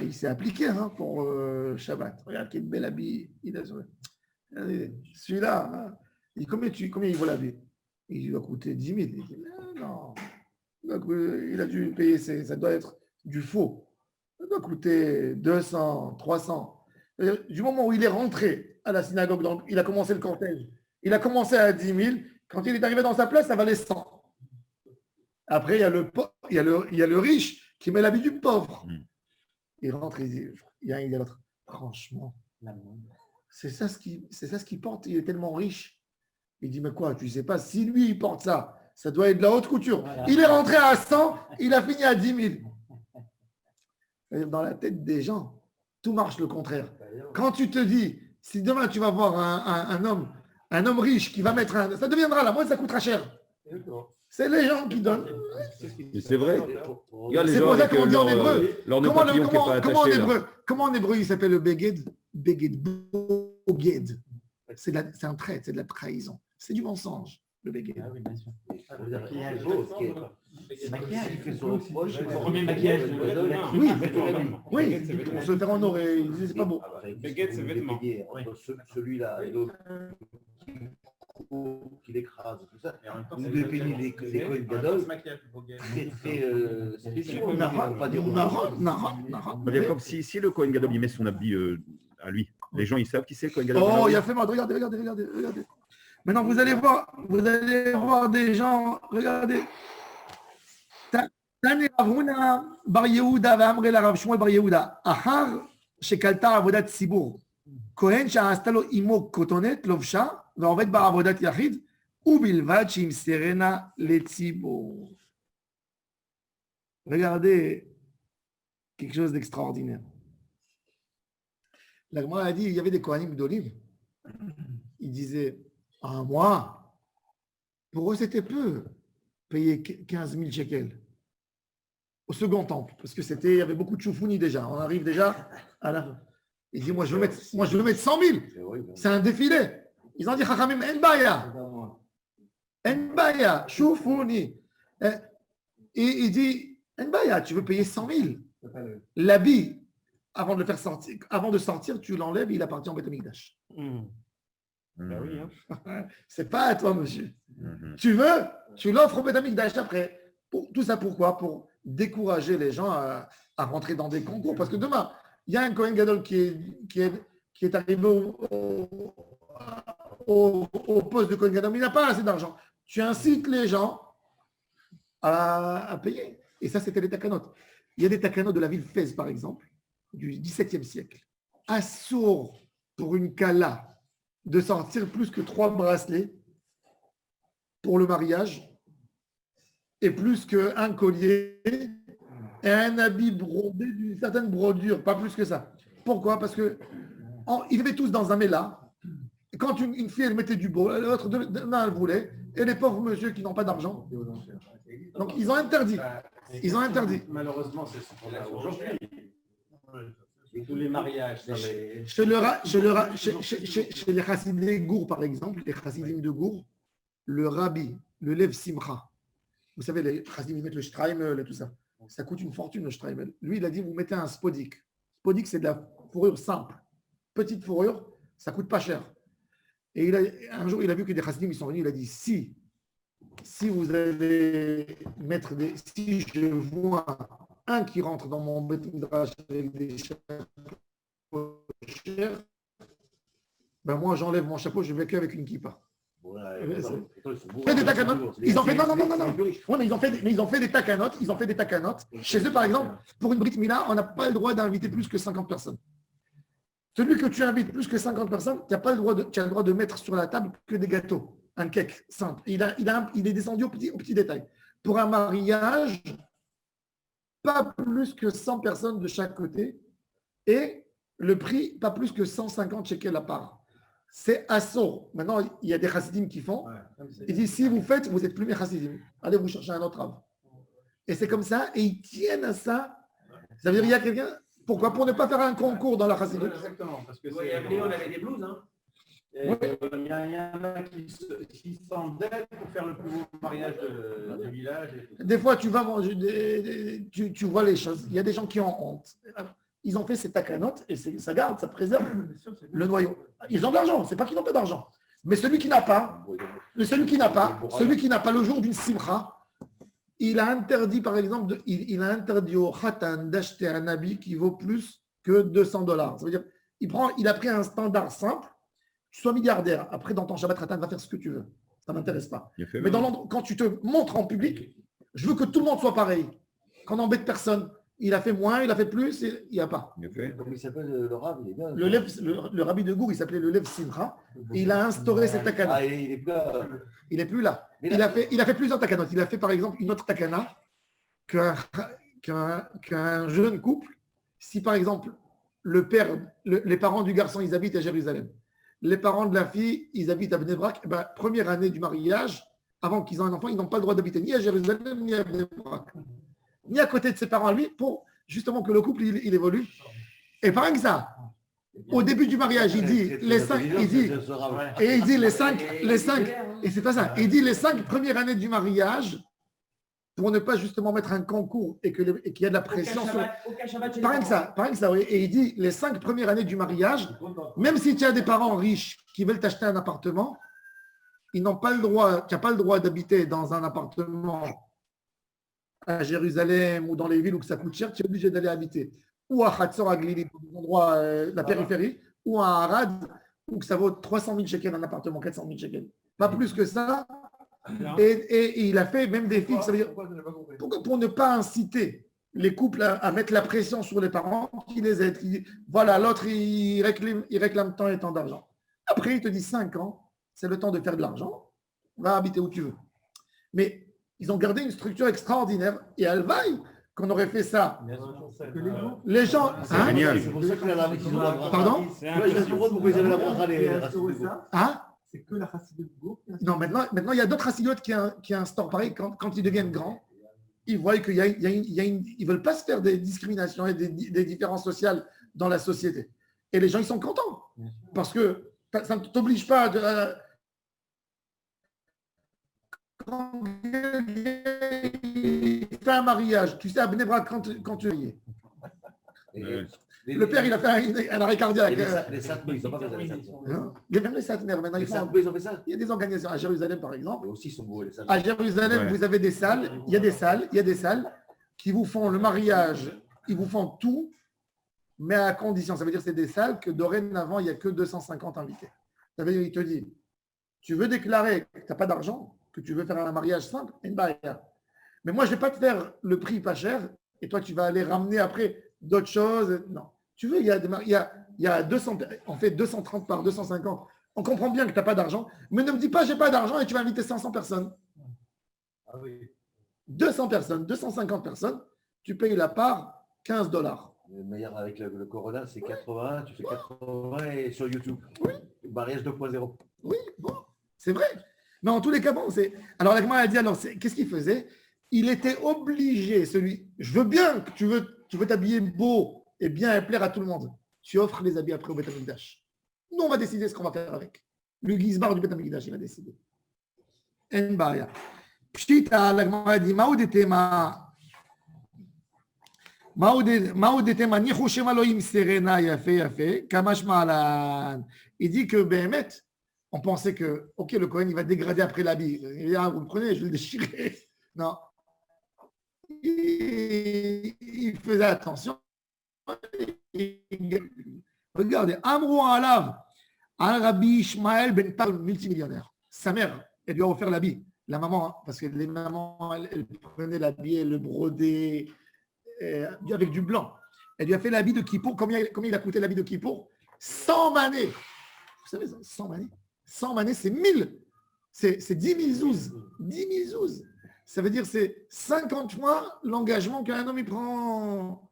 il s'est appliqué pour Shabbat. Regarde quel bel habit il a. Celui-là, hein, combien il vaut l'habit? Il doit coûter 10 000. Il dit, non. Il a dû payer, ça doit être du faux. Ça doit coûter 200, 300. Du moment où il est rentré à la synagogue, donc il a commencé le cortège, il a commencé à 10 000. Quand il est arrivé dans sa place, ça valait 100. Après, il y a le riche qui met l'habit du pauvre. Il rentre, il dit à l'autre, franchement, c'est ça ce qu'il porte, il est tellement riche. Il dit, mais quoi, tu ne sais pas, si lui, il porte ça, ça doit être de la haute couture. Voilà. Il est rentré à 100, il a fini à 10 000. Dans la tête des gens, tout marche le contraire. Quand tu te dis, si demain tu vas voir un homme riche qui va mettre ça deviendra la moitié, ça coûtera cher. C'est les gens qui donnent. C'est vrai. C'est pour ça qu'on dit en hébreu. Comment en hébreu il s'appelle le beged? Beged, boged. C'est un trait, c'est de la trahison. C'est du mensonge, le beged. Ah oui, bien sûr. C'est maquillage, il fait son reproche. Le premier maquillage. Oui, on se le fait en or et il disait c'est pas beau. Baguette, c'est vêtements. Celui-là et l'autre qui l'écrase, tout ça. Et en même temps, Vous devez payer les Kohen Gadol. C'est spécial. Comme si le Kohen Gadol il met son habit à lui. Les gens ils savent qui c'est le Kohen Gadol. Oh, il a fait mal. Regardez. Maintenant, vous allez voir des gens. Regardez. Tane Ravuna Bar Yehuda v'Amre la Rav Shmuel Bar Yehuda. Ahar shekalta avodat tzibur. Kohen שעשתה לו עמו כותונת לובשה ועובד בעבודת יחיד ובלבד שימסרנה לציבור. Regardez quelque chose d'extraordinaire. La Gemara a dit il y avait des Kohanim d'Olim. Ils disaient un mois, pour eux c'était peu, payer 15 000 shekels au second temple, parce que il y avait beaucoup de choufouni déjà. On arrive déjà à la fin. Il dit, moi je veux mettre 100 000. C'est un défilé. Ils ont dit, Chachamim, En Baya, Shoufouni. Et il dit, En Baya, tu veux payer 100 000. L'habit, avant de sortir, tu l'enlèves, il appartient au Beth Amikdash. Ben oui, hein. C'est pas à toi, monsieur. Tu veux, tu l'offres au Beth Amikdash après. Tout ça pourquoi? Pour décourager les gens à rentrer dans des concours. Parce que demain, il y a un Kohen Gadol qui est arrivé au poste de Kohen Gadol, il n'a pas assez d'argent. Tu incites les gens à payer. Et ça, c'était les takanot. Il y a des takanot de la ville Fès, par exemple, du XVIIe siècle. Assourd pour une kala de sortir plus que 3 bracelets pour le mariage et plus qu'un collier et un habit brodé d'une certaine brodure, pas plus que ça. Pourquoi? Parce que ils vivaient tous dans un méla. Quand une fille, elle mettait du beau, l'autre demain, elle voulait, et les pauvres monsieur qui n'ont pas d'argent. Donc, ils ont interdit. Ils ont interdit. Malheureusement, c'est ce qu'on a aujourd'hui. Tous les mariages. Chez les chassidim Gour, par exemple, les chassidim de Gour, le rabbi, le Lev Simcha, vous savez, les chassidim, ils mettent le shtraimel et tout ça. Ça coûte une fortune, le shtraimel. Lui, il a dit, vous mettez un spodik. Spodik, c'est de la fourrure simple. Petite fourrure, ça coûte pas cher. Et un jour, il a vu que des chassidim, ils sont venus, il a dit, si vous allez mettre des... Si je vois un qui rentre dans mon Beth Midrash avec des chapeaux chers, ben moi, j'enlève mon chapeau, je vais qu'avec une kippa. Des takanotes. Ils ont fait non. Ouais, mais ils ont fait des takanotes. Ils ont fait des takanotes. Chez eux, par exemple, pour une Brit Mila, on n'a pas le droit d'inviter plus que 50 personnes. Celui que tu invites plus que 50 personnes, tu as le droit de mettre sur la table que des gâteaux, un cake simple. Il est descendu au petit détail. Pour un mariage, pas plus que 100 personnes de chaque côté et le prix, pas plus que 150 shekels à part. C'est assaut. Maintenant, il y a des chassidim qui font. Ils disent, si vous faites, vous n'êtes plus mes chassidim. Allez vous chercher un autre âme. Et c'est comme ça, et ils tiennent à ça. Ça veut dire, il y a quelqu'un... Pourquoi? Pour ne pas faire un concours dans la chassidut. Exactement. Parce que on avait des blouses. Hein. Il y en a qui s'endettent pour faire le plus beau mariage du village. Et tout. Des fois, tu vas manger, tu vois les choses. Il y a des gens qui ont honte. Ils ont fait ces takanotes et ça garde, ça préserve le noyau. Ils ont de l'argent, c'est pas qu'ils n'ont pas d'argent. Mais celui qui n'a pas, le jour d'une simcha, il a interdit, par exemple, il a interdit au khatan d'acheter un habit qui vaut plus que $200. Ça veut dire, il a pris un standard simple, tu sois milliardaire. Après, dans ton Shabbat khatan, va faire ce que tu veux. Ça ne m'intéresse pas. Mais quand tu te montres en public, je veux que tout le monde soit pareil. Qu'on n'embête personne. Il a fait moins, il a fait plus, il n'y a pas. Comme il s'appelle le Rav, il est bien. Le rabbi de Gour, il s'appelait le Lev Simcha. Et il a instauré cette takana. Ah, il est plus là. Il a fait plusieurs takanot. Il a fait par exemple une autre takana qu'un jeune couple, si par exemple les parents du garçon, ils habitent à Jérusalem, les parents de la fille, ils habitent à Bnei Brak, première année du mariage, avant qu'ils aient un enfant, ils n'ont pas le droit d'habiter ni à Jérusalem, ni à Bnei Brak, ni à côté de ses parents à lui, pour justement que le couple il évolue. Et pas rien que ça. Au début du mariage, il dit les 5, et c'est pas ça. Il dit les 5 premières années du mariage, pour ne pas justement mettre un concours et qu'il y a de la pression sur. Pas rien que ça, oui. Et il dit les 5 premières années du mariage, même si tu as des parents riches qui veulent t'acheter un appartement, ils n'ont pas le droit, tu n'as pas le droit d'habiter dans un appartement à Jérusalem ou dans les villes où ça coûte cher, tu es obligé d'aller habiter ou à Hatzor Aglili, dans des endroits, la périphérie, ou à Arad, où ça vaut 300 000 shekels un appartement, 400 000 shekels. Pas plus que ça. Et il a fait même des filles, ça veut dire, pour ne pas inciter les couples à mettre la pression sur les parents, qui les aident. Voilà, l'autre, il réclame tant et tant d'argent. Après, il te dit 5 ans, c'est le temps de faire de l'argent, va habiter où tu veux. Mais ils ont gardé une structure extraordinaire et elle vaille qu'on aurait fait ça. Les gens. C'est génial. C'est pour ça qu'il a la Pardon? Il a le droit pourquoi ils avaient la bracha, les Hein? C'est que la chassidut de Gour. Non, maintenant, il y a d'autres chassidotes qui instaurent pareil. Quand ils deviennent grands, ils voient qu'il ils ne veulent pas se faire des discriminations et des différences sociales dans la société. Et les gens, ils sont contents. Parce que ça ne t'oblige pas de. Quand il fait un mariage, tu sais, à Bnei Brak, quand tu es. Le père, il a fait un arrêt cardiaque. Les Satmers, ils n'ont pas fait ça. Même les Satmers, maintenant, Les Satmers, ils ont fait ça. il y a des organisations. À Jérusalem, par exemple. Eux aussi, ils sont beaux, les Satmers. À Jérusalem, vous avez des salles. Il y a des salles qui vous font le mariage. Ils vous font tout, mais à condition. Ça veut dire que c'est des salles que dorénavant, il n'y a que 250 invités. Ça veut dire, il te dit, tu veux déclarer que tu n'as pas d'argent, que tu veux faire un mariage simple, une barrière. Mais moi, je ne vais pas te faire le prix pas cher et toi, tu vas aller ramener après d'autres choses. Non. Tu veux, il y a 200, on fait 230 par 250. On comprend bien que tu n'as pas d'argent, mais ne me dis pas, j'ai pas d'argent et tu vas inviter 500 personnes. Ah oui. 200 personnes, 250 personnes, tu payes la part $15. Le meilleur avec le Corona, c'est 80, tu fais 80 et sur YouTube. Oui. Mariage 2.0. Oui, bon, c'est vrai. Mais en tous les cas, bon, c'est. Alors, la Gemara a dit, alors, qu'est-ce qu'il faisait? Il était obligé, je veux bien que tu veux t'habiller beau et bien et plaire à tout le monde. Tu offres les habits après au Beth Amikdash. Nous, on va décider ce qu'on va faire avec. Le Gizbar du Beth Amikdash, il va décider. En baya. Pshita, la Gemara a dit, il dit que Béhémet, on pensait que, ok, le Kohen, il va dégrader après l'habit. Il dit, ah, vous le prenez, je vais le déchirer. Non. Il faisait attention. Regardez, Amrou Alav, Rabbi Ishmael Ben Tal, multimillionnaire. Sa mère, elle lui a offert l'habit. La maman, hein, parce que les mamans, elles prenaient l'habit, elles le brodaient avec du blanc. Elle lui a fait l'habit de Kippour. Combien il a coûté l'habit de Kippour? 100 manées. Vous savez, 100 manées. 100 manées, c'est 1000. C'est 10 000 zouz. 10 000 zouz. Ça veut dire c'est 50 fois l'engagement qu'un homme il prend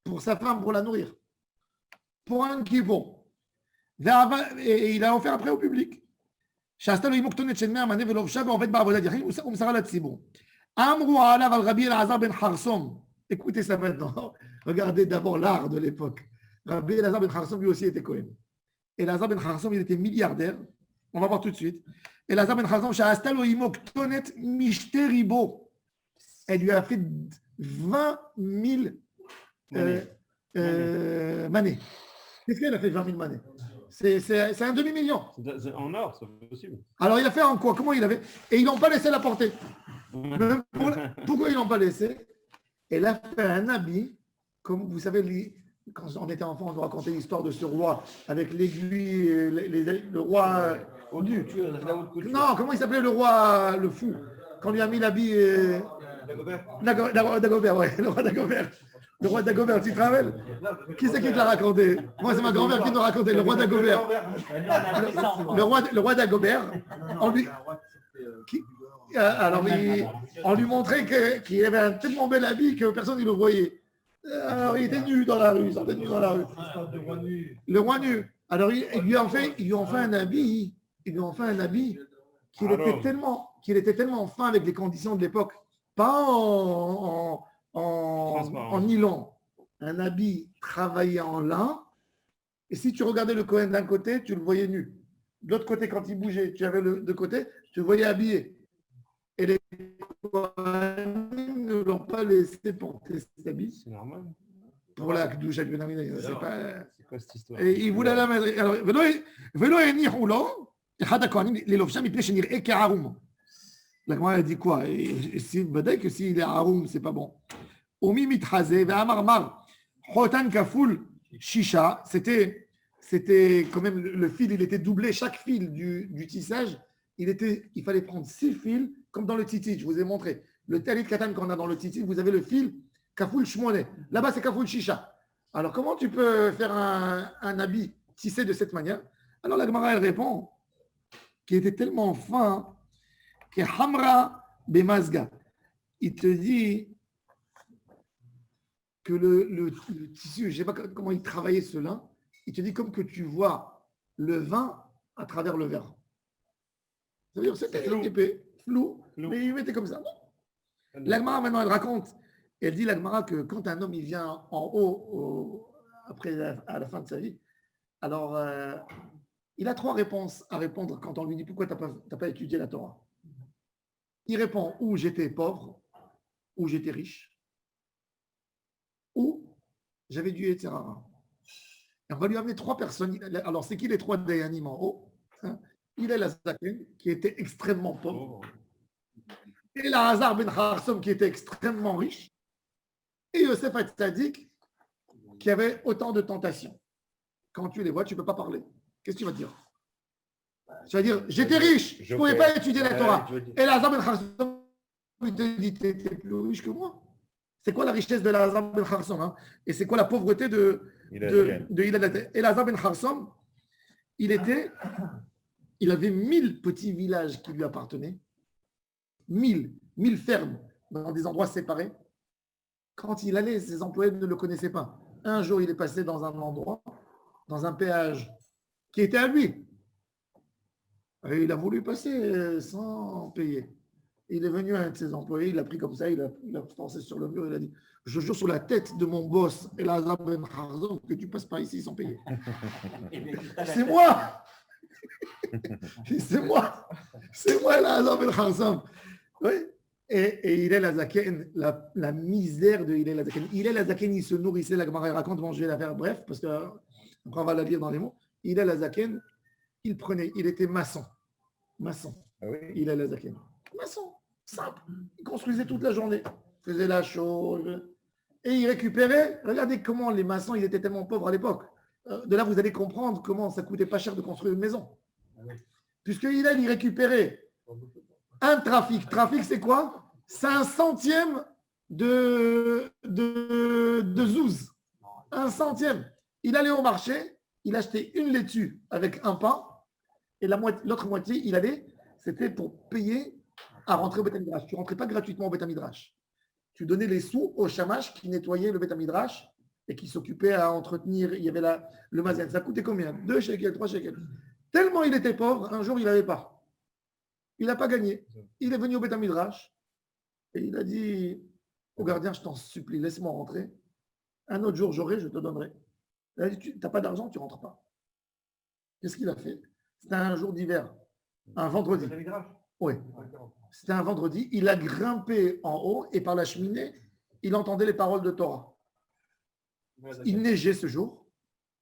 pour sa femme, pour la nourrir. Pour un Kippour. Et il a offert après au public. Écoutez ça maintenant. Regardez d'abord l'art de l'époque. Rabbi Elazar ben Kharsom lui aussi était Cohen. Elazar ben Kharsom, il était milliardaire. On va voir tout de suite. Elazar ben Kharsom, elle lui a fait 20 000 manées. Qu'est-ce qu'elle a fait 20 000 manées? C'est un demi-million. En or, c'est possible. Alors il a fait en quoi? Comment il avait? Et ils n'ont pas laissé la porter. Pourquoi ils n'ont pas laissé? Elle a fait un habit, comme vous savez, quand on était enfant, on nous racontait l'histoire de ce roi avec l'aiguille, le roi nu. Non, comment il s'appelait le roi, le fou? Quand on lui a mis l'habit. Dagobert, ouais, le roi Dagobert. Le roi Dagobert, tu te rappelles? Qui c'est qui te l'a raconté? Moi, c'est ma grand-mère qui nous racontait, le roi Dagobert. Le roi Dagobert, alors, on lui montrait qu'il avait un tellement bel habit que personne ne le voyait. Alors, il était nu dans la rue, il sortait nu dans la rue. Le roi nu. Alors, ils lui ont fait un habit, qu'il était tellement fin avec les conditions de l'époque, pas en nylon, un habit travaillé en lin. Et si tu regardais le Cohen d'un côté, tu le voyais nu. De l'autre côté, quand il bougeait, tu avais de côté, tu le voyais habillé. Et les Kohanim ne l'ont pas laissé porter cet habit. C'est normal. Pour la Kedusha du Ben Amina. C'est quoi cette histoire? Et il voulait la mettre. Alors, Velo Enichou lo, Echad HaKohanim, les Lofsham, Mipnei Shenir'eh Ke'arum. La Gemara a dit quoi? Et si Badek, que s'il est Arum, c'est pas bon. Omi Mitchazeh, Ve'amar Mar, Chotan Kafoul, Shisha, c'était quand même le fil, il était doublé. Chaque fil du tissage, il fallait prendre 6 fils, comme dans le tzitzit, je vous ai montré. Le talit katan qu'on a dans le tzitzit, vous avez le fil Kafoul Shmone. Là-bas, c'est Kafoul Shisha. Alors, comment tu peux faire un habit tissé de cette manière? Alors, la Gemara, elle répond qu'il était tellement fin que Hamra Bemazga. Il te dit que le tissu, je ne sais pas comment il travaillait ce lin, il te dit comme que tu vois le vin à travers le verre. Ça veut dire c'était épais, flou, mais il mettait comme ça. L'Agmara, maintenant, elle raconte, elle dit l'Agmara que quand un homme il vient en haut, après à la fin de sa vie, alors il a 3 réponses à répondre quand on lui dit pourquoi tu n'as pas étudié la Torah. Il répond ou j'étais pauvre, ou j'étais riche, ou j'avais du etc. Et on va lui amener 3 personnes. Alors, c'est qui les 3 Dayanim en haut? Il est la Zaken, qui était extrêmement pauvre. Et la Hazar ben Kharsom, qui était extrêmement riche. Et Yosef Hatzadik, qui avait autant de tentations. Quand tu les vois, tu ne peux pas parler. Qu'est-ce que tu vas dire? Tu vas dire, j'étais riche, je ne pouvais pas étudier la Torah. Et Lazar ben Kharsom, il te dit, tu es plus riche que moi. C'est quoi la richesse de Lazar ben Kharsom, hein? Et c'est quoi la pauvreté de Hillel Azaken? Et Lazar ben Kharsom, il avait 1000 petits villages qui lui appartenaient, 1000 fermes dans des endroits séparés. Quand il allait, ses employés ne le connaissaient pas. Un jour, il est passé dans un endroit, dans un péage qui était à lui. Et il a voulu passer sans payer. Il est venu à un de ses employés, il l'a pris comme ça, il a forcé sur le mur, il a dit, je jure sur la tête de mon boss, Elazar ben Kharsom, que tu passes par ici sans payer. C'est moi. C'est moi Elazar ben Kharsom. Oui. Et Hillel Azaken, la misère de Hillel Azaken. Hillel Azaken, il se nourrissait, la Gemara raconte, bon, je vais la faire bref, parce que après on va la lire dans les mots. Hillel Azaken, il était maçon. Ah oui. Hillel Azaken. Maçon, simple. Il construisait toute la journée, faisait la chose, et il récupérait. Regardez comment les maçons, ils étaient tellement pauvres à l'époque. De là, vous allez comprendre comment ça coûtait pas cher de construire une maison. Puisque Hillel, il récupérait un trafic. Trafic, c'est quoi? C'est un centième de zouz. Un centième. Il allait au marché, il achetait une laitue avec un pain, et l'autre moitié, il allait, c'était pour payer à rentrer au Beth Midrash. Tu ne rentrais pas gratuitement au Beth Midrash. Tu donnais les sous au shamash qui nettoyait le Beth Midrash et qui s'occupait à entretenir. Il y avait le mazen. Ça coûtait combien? 2 shekels, 3 shekels. Tellement il était pauvre, un jour, il n'avait pas. Il n'a pas gagné. Il est venu au Beth Midrash et il a dit au gardien, je t'en supplie, laisse-moi rentrer. Un autre jour, j'aurai, je te donnerai. Il a dit, tu n'as pas d'argent, tu ne rentres pas. Qu'est-ce qu'il a fait? C'était un jour d'hiver, un vendredi. Oui. C'était un vendredi. Il a grimpé en haut et par la cheminée, il entendait les paroles de Torah. Il neigeait ce jour.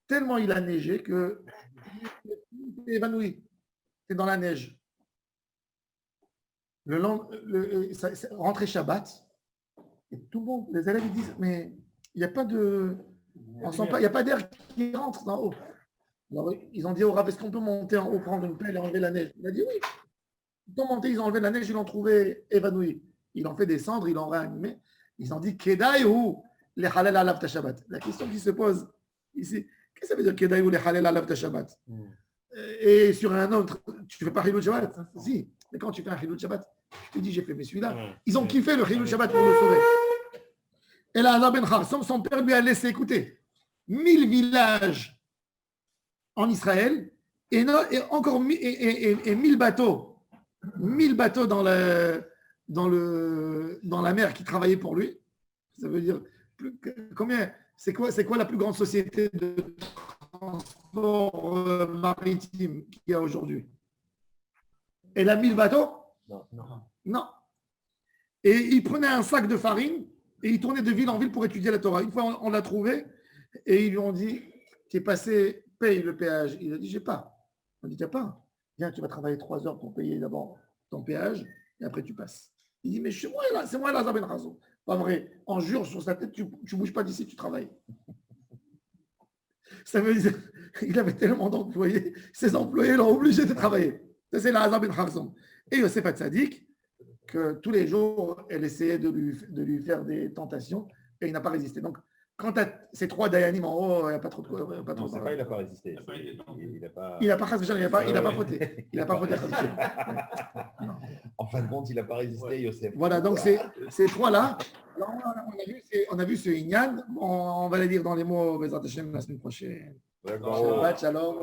Tellement il a neigé que il s'est évanoui. C'est dans la neige. Rentrée Shabbat, et tout le monde, les élèves ils disent, mais il n'y a pas de, on sent pas, il n'y a pas d'air qui rentre d'en haut. Alors, ils ont dit au Rav, est-ce qu'on peut monter en haut, prendre une pelle et enlever la neige? Il a dit oui. Ils ont monté, ils ont enlevé la neige, ils l'ont trouvé évanoui. Ils l'ont fait descendre, ils l'ont réanimé. Ils ont dit Kedai ou les halal alav ta Shabbat. La question qui se pose ici, qu'est-ce que ça veut dire Kedai ou les halal alav ta Shabbat? Et sur un autre, tu ne fais pas Chilul Shabbat? Si. Mais quand tu fais un Chilul Shabbat, je te dis, j'ai fait mais celui-là. Ils ont kiffé le Chilul Shabbat pour le sauver. Et là, Elazar ben Kharsom, son père lui a laissé écouter 1000 villages en Israël et encore 1000 bateaux. 1000 bateaux dans la mer qui travaillaient pour lui. Ça veut dire combien? C'est quoi la plus grande société de transport maritime qu'il y a aujourd'hui? Elle a 1000 bateaux? Non. Et il prenait un sac de farine et il tournait de ville en ville pour étudier la Torah. Une fois, on l'a trouvé et ils lui ont dit, tu es passé, paye le péage. Il a dit, j'ai pas. On dit, t'as pas. Viens, tu vas travailler 3 heures pour payer d'abord ton péage et après tu passes. Il dit, mais c'est moi Elazar ben Kharsom. Pas vrai. En jure sur sa tête, tu ne bouges pas d'ici, tu travailles. Ça veut dire, il avait tellement d'employés, ses employés l'ont obligé de travailler. Ça, c'est Elazar ben Kharsom. Et Yosef Hatzadik, que tous les jours, elle essayait de lui faire des tentations et il n'a pas résisté. Donc, quant à ces 3 Dayanim en haut, il n'y a pas trop de quoi. Non, c'est pas, il n'a pas résisté. Il n'a pas fauté. Il n'a pas fauté. En fin de compte, il n'a pas résisté, Yosef. Voilà, donc ces 3-là, on a vu ce Inyan. On va les lire dans les mots Bezrat Hashem la semaine prochaine. D'accord. Shabbat shalom.